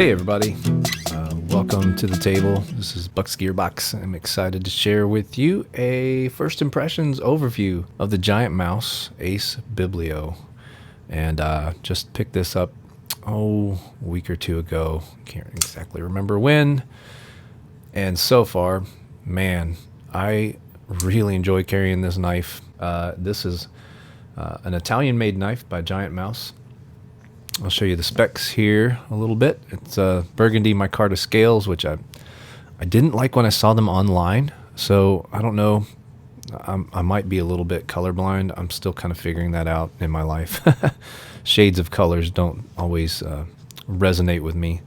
Hey everybody, welcome to the table. This is BUCKSGEARBOX. I'm excited to share with you a first impressions overview of the giant mouse Ace Biblio. And just picked this up, a week or two ago. Can't exactly remember when. And so far, man, I really enjoy carrying this knife. This is an Italian-made knife by Giant Mouse. I'll show you the specs here a little bit. It's Burgundy Micarta scales, which I didn't like when I saw them online. So I don't know. I might be a little bit colorblind. I'm still kind of figuring that out in my life. Shades of colors don't always resonate with me,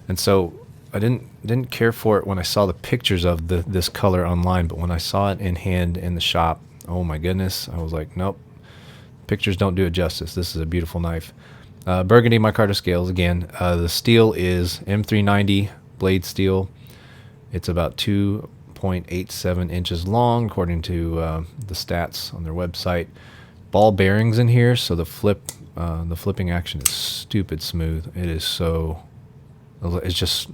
and so I didn't care for it when I saw the pictures of this color online. But when I saw it in hand in the shop, oh my goodness, I was like, nope, pictures don't do it justice. This is a beautiful knife. Burgundy Micarta scales again. The steel is M390 blade steel. It's about 2.87 inches long, according to the stats on their website. Ball bearings in here, so the flipping action is stupid smooth. It's just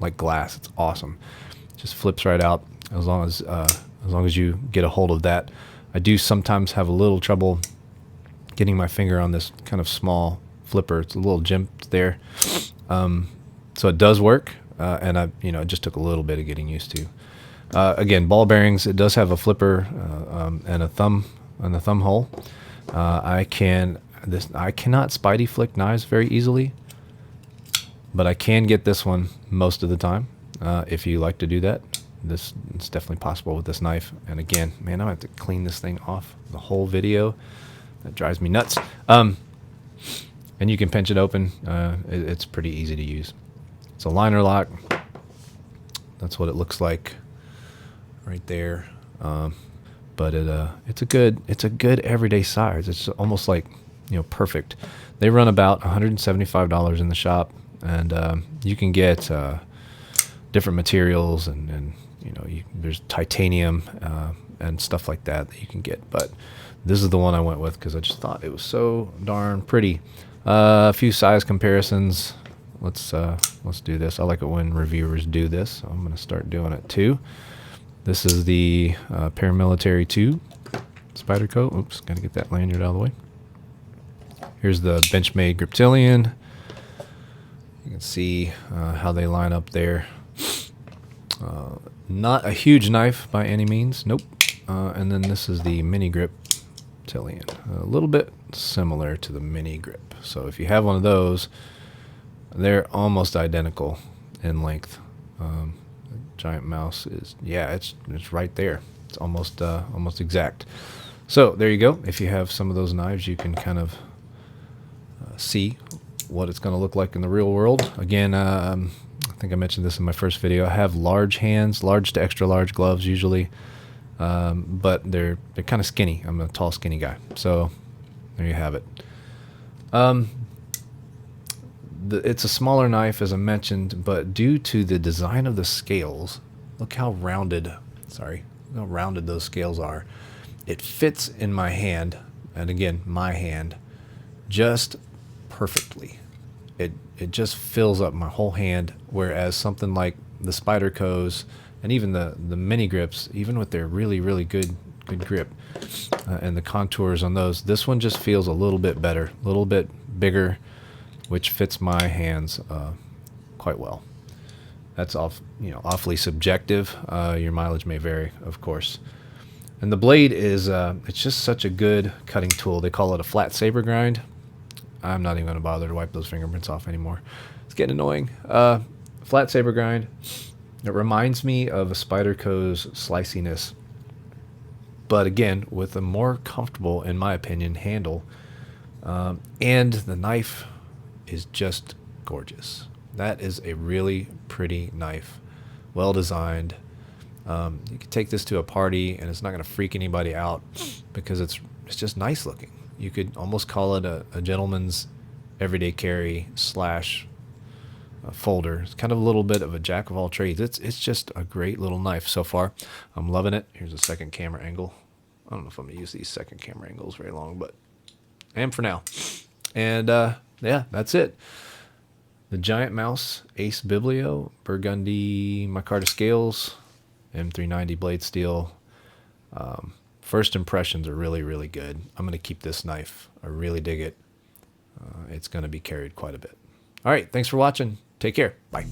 like glass. It's awesome. It just flips right out as long as you get a hold of that. I do sometimes have a little trouble getting my finger on this kind of small flipper. It's a little jimped there, so it does work, and it just took a little bit of getting used to. Again, ball bearings. It does have a flipper and a thumb hole. I cannot Spidey flick knives very easily, but I can get this one most of the time. If you like to do that, it's definitely possible with this knife. And again, man, I have to clean this thing off the whole video. That drives me nuts. And you can pinch it open. It's pretty easy to use. It's a liner lock. That's what it looks like right there. But it's a good everyday size. It's almost like perfect. They run about $175 in the shop, and you can get different materials and there's titanium and stuff like that you can get. But this is the one I went with because I just thought it was so darn pretty. A few size comparisons. Let's do this. I like it when reviewers do this, so I'm going to start doing it too. This is the Paramilitary 2 Spyderco. Oops, got to get that lanyard out of the way. Here's the Benchmade Griptilian. You can see how they line up there. Not a huge knife by any means. Nope. And then this is the Mini Grip Tillian, a little bit similar to the Mini Grip. So if you have one of those, they're almost identical in length. Giant Mouse is, it's right there. It's almost exact. So there you go. If you have some of those knives, you can kind of see what it's going to look like in the real world. Again, I think I mentioned this in my first video. I have large hands, large to extra large gloves usually. But they're kind of skinny. I'm a tall, skinny guy. So there you have it. It's a smaller knife, as I mentioned, but due to the design of the scales, look how rounded those scales are. It fits in my hand, and again, my hand, just perfectly. It just fills up my whole hand, whereas something like the Spydercos and even the mini grips, even with their really, really good grip and the contours on those, this one just feels a little bit better, a little bit bigger, which fits my hands quite well. That's awfully subjective. Your mileage may vary, of course. And the blade is it's just such a good cutting tool. They call it a flat saber grind. I'm not even going to bother to wipe those fingerprints off anymore. It's getting annoying. Flat saber grind. It reminds me of a Spyderco's sliciness, but again, with a more comfortable, in my opinion, handle. And the knife is just gorgeous. That is a really pretty knife, well designed. You could take this to a party, and it's not going to freak anybody out because it's just nice looking. You could almost call it a gentleman's everyday carry / folder. It's kind of a little bit of a jack of all trades. It's just a great little knife so far. I'm loving it. Here's a second camera angle. I don't know if I'm gonna use these second camera angles very long, but I am for now. And yeah, that's it. The Giant Mouse Ace Biblio, Burgundy Micarta scales, M390 blade steel. First impressions are really, really good. I'm going to keep this knife. I really dig it. It's going to be carried quite a bit. All right, thanks for watching. Take care. Bye.